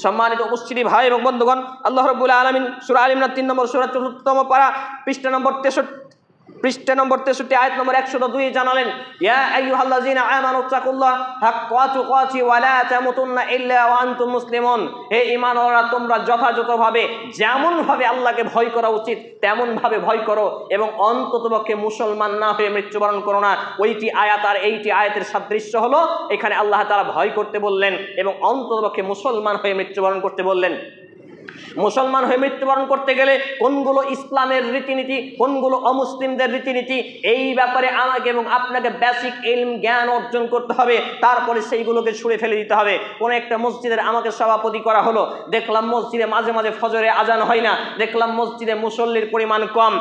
সম্মানিত উপস্থিতি ভাই এবং বন্ধুগণ, আল্লাহ রাব্বুল আলামিন সূরা আল ইমরান 3 নম্বর সূরা ৪তম পারা পৃষ্ঠা নম্বর 63 আয়াত নম্বর 102 জানালেন, ইয়া আইয়ুহাল্লাযীনা আমানু তাকুল্লাহ হাক্কা তুকাতি ওয়া লা তামুতুন্না ইল্লা ওয়া আনতুম মুসলিমুন। হে ঈমানওয়ালারা, তোমরা যথাযথভাবে যেমনভাবে আল্লাহকে ভয় করা উচিত তেমনভাবে ভয় করো এবং অন্ততপক্ষে মুসলমান না হয়ে মৃত্যুবরণ করো না। ওইটি আয়াত আর এইটি আয়াতের সাদৃশ্য হলো এখানে আল্লাহ তাআলা ভয় করতে বললেন এবং অন্ততপক্ষে মুসলমান হয়ে মৃত্যুবরণ করতে বললেন। মুসলমান হয়ে মৃত্যুবরণ করতে গেলে কোনগুলো ইসলামের রীতিনীতি, কোনগুলো অমুসলিমদের রীতিনীতি, এই ব্যাপারে আমাকে এবং আপনাকে বেসিক ইলম জ্ঞান অর্জন করতে হবে। তারপরে সেইগুলোকে ছুঁড়ে ফেলে দিতে হবে। কোনো একটা মসজিদের আমাকে সভাপতি করা হলো, দেখলাম মসজিদে মাঝে মাঝে ফজরে আজান হয় না, দেখলাম মসজিদে মুসল্লির পরিমাণ কম,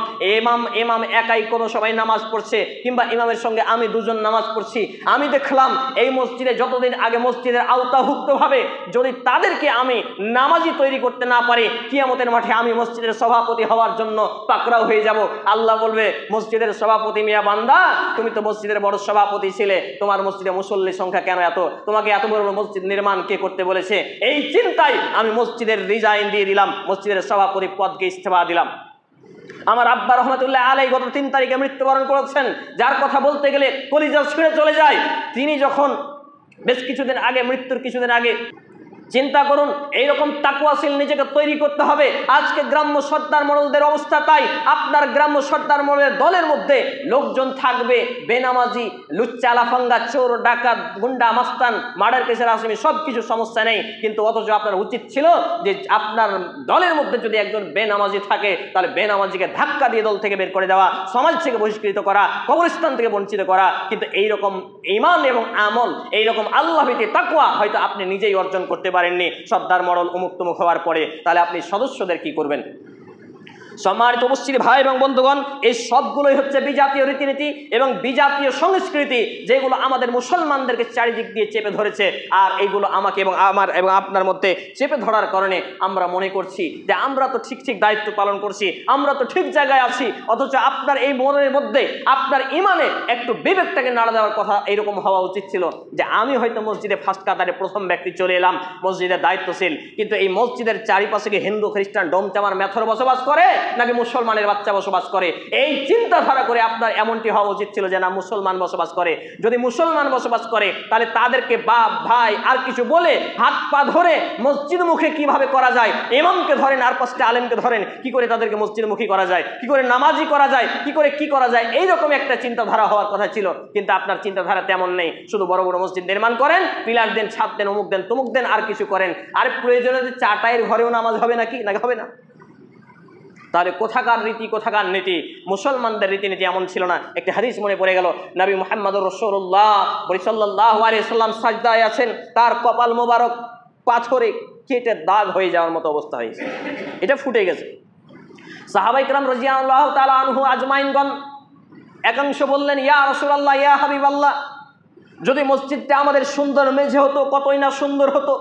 ইমাম একাই কোনো সবাই নামাজ পড়ছে কিংবা ইমামের সঙ্গে আমি দুজন নামাজ পড়ছি। আমি দেখলাম এই মসজিদে যতদিন আগে মসজিদের আওতাভুক্তভাবে যদি তাদেরকে আমি নামাজি তৈরি করতে না পারি, কিয়ামতের মাঠে আমি মসজিদের সভাপতি হওয়ার জন্য পাকড়াও হয়ে যাব। আল্লাহ বলবে, মসজিদের সভাপতি মিয়া বান্দা, তুমি তো মসজিদের বড় সভাপতি ছিলে, তোমার মসজিদে মুসল্লির সংখ্যা কেন এত? তোমাকে এত বড় মসজিদ নির্মাণ কে করতে বলেছে? এই চিন্তায় আমি মসজিদের রিজাইন দিয়ে দিলাম, মসজিদের সভাপতি পদকে ইস্তেফা দিলাম। আমার আব্বা রহমতুল্লাহ আলাইহি গত 3 তারিখে মৃত্যুবরণ করেছেন, যার কথা বলতে গেলে কলিজা ছুঁড়ে চলে যায়। তিনি যখন বেশ কিছুদিন আগে, মৃত্যুর কিছুদিন আগে, চিন্তা করুন, এইরকম তাকওয়াশীল নিজেকে তৈরি করতে হবে। আজকে গ্রাম্য সর্দার মডেলদের অবস্থা তাই। আপনার গ্রাম্য সর্দার মডেলের দলের মধ্যে লোকজন থাকবে বেনামাজি, লুচ্চা, লাফাঙ্গা, চোর, ডাকাত, গুন্ডা, মাস্তান, মার্ডার কেসের আসামি, সব কিছু সমস্যা নেই, কিন্তু অথচ আপনার উচিত ছিল যে আপনার দলের মধ্যে যদি একজন বেনামাজি থাকে তাহলে বেনামাজিকে ধাক্কা দিয়ে দল থেকে বের করে দেওয়া, সমাজ থেকে বহিষ্কৃত করা, কবরস্থান থেকে বঞ্চিত করা। কিন্তু এইরকম ঈমান এবং আমল, এইরকম আল্লাহভীতি, তাকওয়া হয়তো আপনি নিজেই অর্জন করতে পারেননি। সর্দার মডেল অমুক তমুক হওয়ার পরে তাহলে আপনি সদস্যদের কি করবেন? সম্মানিত উপস্থিতি ভাই এবং বন্ধুগণ, এই সবগুলোই হচ্ছে বিজাতীয় রীতিনীতি এবং বিজাতীয় সংস্কৃতি, যেগুলো আমাদের মুসলমানদেরকে চারিদিক দিয়ে চেপে ধরেছে। আর এইগুলো আমাকে এবং আমার এবং আপনার মধ্যে চেপে ধরার কারণে আমরা মনে করছি যে আমরা তো ঠিক ঠিক দায়িত্ব পালন করছি, আমরা তো ঠিক জায়গায় আছি, অথচ আপনার এই মনের মধ্যে, আপনার ইমানে একটু বিবেকটাকে নাড়া দেওয়ার কথা এইরকম হওয়া উচিত ছিল যে আমি হয়তো মসজিদে ফার্স্ট কাতারে প্রথম ব্যক্তি চলে এলাম, মসজিদের দায়িত্বশীল, কিন্তু এই মসজিদের চারিপাশে কি হিন্দু, খ্রিস্টান, ডোমচামার, মেথর বসবাস করে নাকি মুসলমানের বাচ্চা বসবাস করে? এই চিন্তাধারা করে আপনার এমনটি হওয়া উচিত ছিল যে না, মুসলমান বসবাস করে। যদি মুসলমান বসবাস করে তাহলে তাদেরকে বাপ, ভাই আর কিছু বলে হাত পা ধরে মসজিদ মুখে কিভাবে করা যায়, ইমামকে ধরেন আর 5টা আলেমকে ধরেন, কি করে তাদেরকে মসজিদ মুখী করা যায়, কি করে নামাজি করা যায়, কি করা যায়, এইরকম একটা চিন্তাধারা হওয়ার কথা ছিল। কিন্তু আপনার চিন্তাধারা তেমন নেই। শুধু বড় বড় মসজিদ নির্মাণ করেন, পিলার দেন, ছাদ দেন, অমুক দেন, তমুক দেন, আর কিছু করেন। আর প্রয়োজনে চাটাইয়ের ঘরেও নামাজ হবে নাকি? না, হবে না। তাহলে কোথাকার রীতি, কোথাকার নীতি? মুসলমানদের রীতিনীতি এমন ছিল না। একটি হাদিস মনে পড়ে গেল, নবী মুহাম্মদুর রাসূলুল্লাহ সাল্লাল্লাহু আলাইহি ওয়াসাল্লাম সাজদায় আছেন, তার কপাল মোবারক পাথরে কেটে দাগ হয়ে যাওয়ার মতো অবস্থা হয়েছে, এটা ফুটে গেছে। সাহাবায়ে কেরাম রাদিয়াল্লাহু তাআলা আনহু আজমাইনগণ একাংশ বললেন, ইয়া রাসূলুল্লাহ, ইয়া হাবিবাল্লাহ, যদি মসজিদটা আমাদের সুন্দর মেঝে হতো কতই না সুন্দর হতো,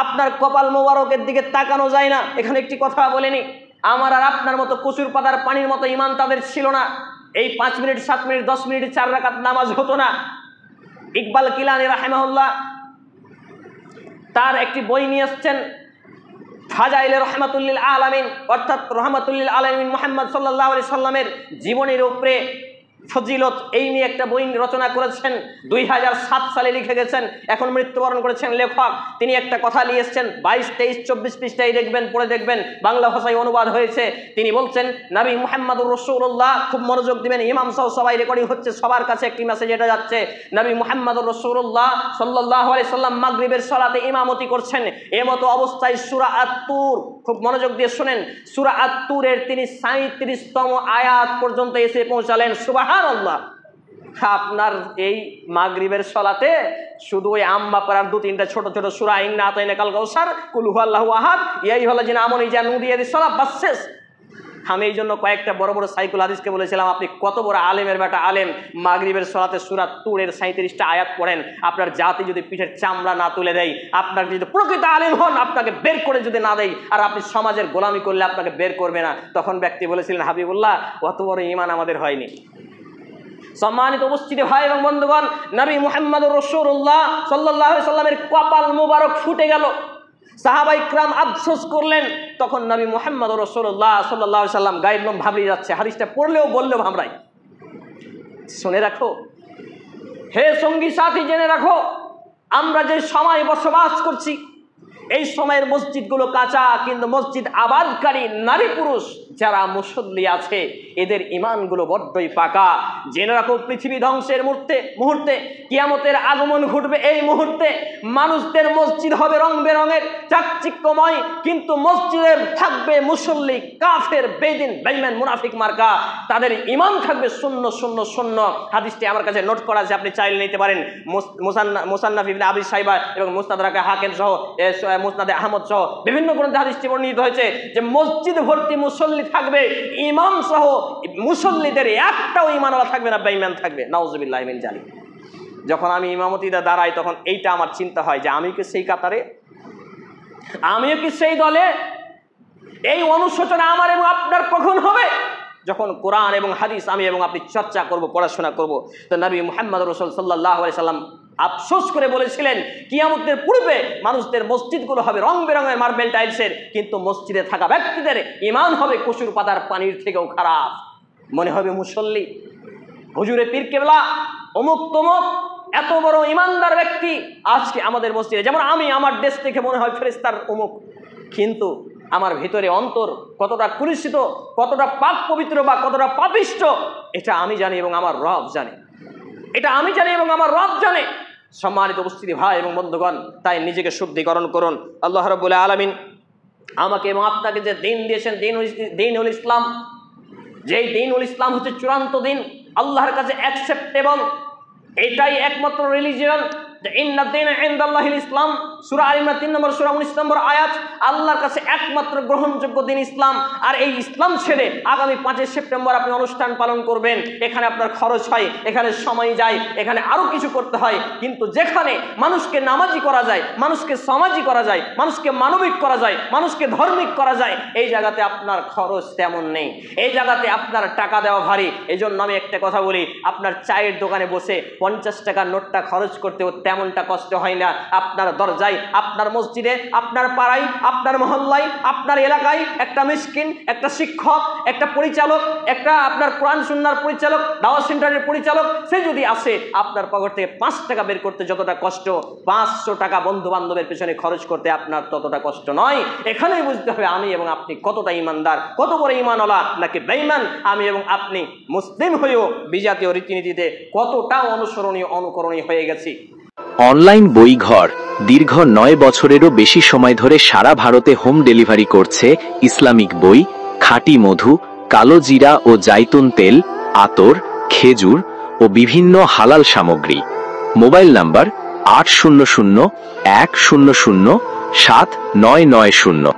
আপনার কপাল মোবারকের দিকে তাকানো যায় না। এখানে একটি কথা বলেনি, আমার আর আপনার মতো কচুর পাতার পানির মতো ইমান তাদের ছিল না। এই 5 মিনিট, 7 মিনিট, 10 মিনিট 4 রাকাত নামাজ হতো না। ইকবাল কিলানি রাহিমাহুল্লাহ তার একটি বই নিয়ে আসছেন, ফাজাইলে রহমাতুল্লিল আলামিন, অর্থাৎ রহমাতুল্লিল আলামিন মুহাম্মদ সাল্লাল্লাহু আলাইহি সাল্লামের জীবনের উপরে ফজিলত, এই নিয়ে একটা বই রচনা করেছেন। 2007 সালে লিখে গেছেন, এখন মৃত্যুবরণ করেছেন লেখক। তিনি একটা কথা নিয়ে এসেছেন, 22, 23, 24 পৃষ্ঠায় দেখবেন, পড়ে দেখবেন, বাংলা ভাষায় অনুবাদ হয়েছে। তিনি বলছেন, নবী মুহাম্মদুর রাসূলুল্লাহ, খুব মনোযোগ দিবেন, ইমাম সহ সবাই রেকর্ডিং হচ্ছে, সবার কাছে একটি মেসেজ এটা যাচ্ছে। নবী মুহাম্মদুর রাসূলুল্লাহ সাল্লাল্লাহু আলাইহি সাল্লাম মাগরিবের সালাতে ইমামতি করছেন। এমতো অবস্থায় সূরা আত-তুর, খুব মনোযোগ দিয়ে শুনেন, সূরা আত-তুরের তিনি 37তম আয়াত পর্যন্ত এসে পৌঁছালেন। সুবহানাল্লাহ! আপনার এই মাগরিবের সালাতে শুধু ওই আম্মা পারার 2-3টা ছোট ছোট সূরা, ইন্না আতাইনাকাল কাউসার, কুল হুয়াল্লাহু আহাদ, ইয়া আইয়ুহাল্লাযিনা আমানু ইযা নুদিয়া লিস-সালাত, বাস শেষ। আমি এই জন্য কয়েকটা বড় বড় সাইকুল হাদিসকে বলেছিলাম, আপনি কত বড় আলেমের বেটা আলেম, মাগরিবের সালাতে সূরা তুরের 37টা আয়াত পড়েন, আপনার জাতি যদি পিঠের চামড়া না তুলে দেয়, আপনার যদি প্রকৃত আলেম হন, আপনাকে বের করে যদি না দেয়, আর আপনি সমাজের গোলামি করলে আপনাকে বের করবে না, তখন ব্যক্তি বলেছিলেন, হাবিবুল্লাহ, অত বড় ঈমান আমাদের হয়নি। সম্মানিত উপস্থিতি ভাই এবং বন্ধুগণ, নবী মুহাম্মদুর রাসূলুল্লাহ সাল্লাল্লাহু আলাইহি সাল্লামের কপাল মুবারক ফুটে গেল। সাহাবা ইকরাম আফসোস করলেন। তখন নবী মুহাম্মদ রাসূলুল্লাহ সাল্লাল্লাহু আলাইহি সাল্লাম গায়ের লোম ভাবলিয়ে যাচ্ছে, হাদিসটা পড়লেও বললেও ভামরাই। শুনে রাখো হে সঙ্গী সাথী, জেনে রাখো আমরা যে সময় বসবাস করছি এই সময়ের মসজিদগুলো কাঁচা, কিন্তু মসজিদ আবাদকারী নারী পুরুষ যারা মুসল্লি আছে এদের ইমানগুলো বড্ডই পাকা। জেনে রাখো পৃথিবী ধ্বংসের মুহূর্তে কিয়ামতের আগমন ঘটবে। এই মুহূর্তে মানুষদের মসজিদ হবে রং বেরঙের, চাকচিক্যময়, কিন্তু মসজিদে থাকবে মুসল্লি কাফের, বেদিন, বেঈমান, মুনাফিক মার্কা। তাদের ইমান থাকবে শূন্য শূন্য শূন্য। হাদিসটি আমার কাছে নোট করা আছে, আপনি চাইলে নিতে পারেন। মুসান্নাফ ইবনে আবি শাইবা এবং মুস্তাদরাক হাকিম সহ মুসনাদে আহমদ সহ বিভিন্ন গ্রন্থে হাদিসটি বর্ণিত হয়েছে যে মসজিদ ভর্তি মুসল্লি থাকবে, ইমাম সহ মুসল্লিদের একটাও ইমানওয়ালা থাকবে না, বেঈমান থাকবে। নাউজুবিল্লাহি মিন জালিক। যখন আমি ইমামতিতে দাঁড়াই তখন এইটা আমার চিন্তা হয় যে আমি কি সেই কাতারে, আমিও কি সেই দলে? এই অনুশোচনা আমার এবং আপনার কখন হবে? যখন কোরআন এবং হাদিস আমি এবং আপনি চর্চা করব, পড়াশোনা করব। তো নবী মুহাম্মদ রাসূল সাল্লাল্লাহু আলাইহি সাল্লাম আফসোস করে বলেছিলেন কিয়ামতের পূর্বে মানুষদের মসজিদগুলো হবে রং বেরঙের মার্বেল টাইলসের, কিন্তু মসজিদে থাকা ব্যক্তিদের ঈমান হবে কচুর পাতার পানির থেকেও খারাপ। মনে হবে মুসল্লি, হুজুরে পীর কেবলা অমুক তমুক এত বড় ইমানদার ব্যক্তি আজকে আমাদের মসজিদে। যেমন আমি আমার দেশ থেকে মনে হয় ফেরেশতার অমুক, কিন্তু আমার ভিতরে অন্তর কতটা কুলুষিত, কতটা পাক পবিত্র বা কতটা পাপিষ্ট এটা আমি জানি এবং আমার রব জানে। এটা আমি জানি এবং আমার রব জানে। সম্মানিত উপস্থিতি ভাই এবং বন্ধুগণ, তাই নিজেকে শুদ্ধিকরণ করুন। আল্লাহ রাব্বুল আলামিন আমাকে এবং আপনাকে যে দিন দিয়েছেন, দিনুল ইসলাম, যেই দিনুল ইসলাম হচ্ছে চূড়ান্ত দিন, আল্লাহর কাছে অ্যাকসেপ্টেবল, এটাই একমাত্র রিলিজিয়ন। ইন্নাদ-দীনা ইনদাল্লাহিল ইসলাম, সূরা আল ইমরান 3 নম্বর সূরা 19 নম্বর আয়াত। আল্লাহর কাছে একমাত্র গ্রহণযোগ্য দিন ইসলাম। আর এই ইসলাম ছেড়ে আগামী 5 সেপ্টেম্বর আপনি অনুষ্ঠান পালন করবেন, এখানে আপনার খরচ হয়, এখানে সময় যায়, এখানে আরো কিছু করতে হয়, কিন্তু যেখানে মানুষকে নামাজি করা যায়, মানুষকে সমাজি করা যায়, মানুষকে মানবিক করা যায়, মানুষকে ধর্মিক করা যায়, এই জায়গাতে আপনার খরচ তেমন নেই, এই জায়গাতে আপনার টাকা দেওয়া ভারী। এই জন্য আমি একটা কথা বলি, আপনার চায়ের দোকানে বসে 50 টাকার নোটটা খরচ করতেও তেমনটা কষ্ট হয় না। আপনার দরজায়, আপনার মসজিদে, আপনার পাড়ায়, আপনার মহল্লায়, আপনার এলাকায় একটা মিসকিন, একটা শিক্ষক, একটা পরিচালক, একটা আপনার কোরআন সুন্নাহর পরিচালক, দাওয়াত সেন্টারের পরিচালক, সে যদি আসে আপনার পকেট থেকে 5 টাকা বের করতে যতটা কষ্ট, 500 টাকা বন্ধু বান্ধবের পেছনে খরচ করতে আপনার ততটা কষ্ট নয়। এখানেই বুঝতে হবে আমি এবং আপনি কতটা ইমানদার, কত বড় ইমানওয়ালা নাকি বেঈমান। আমি এবং আপনি মুসলিম হয়েও বিজাতীয় রীতিনীতিতে কতটা অনুসরণীয়, অনুকরণীয় হয়ে গেছি। অনলাইন বই ঘর দীর্ঘ 9 বছরেরও বেশি সময় ধরে সারা ভারতে হোম ডেলিভারি করছে ইসলামিক বই, খাঁটি মধু, কালো জিরা ও জাইতুন তেল, আতর, খেজুর ও বিভিন্ন হালাল সামগ্রী। Mobile number 800 100 7990।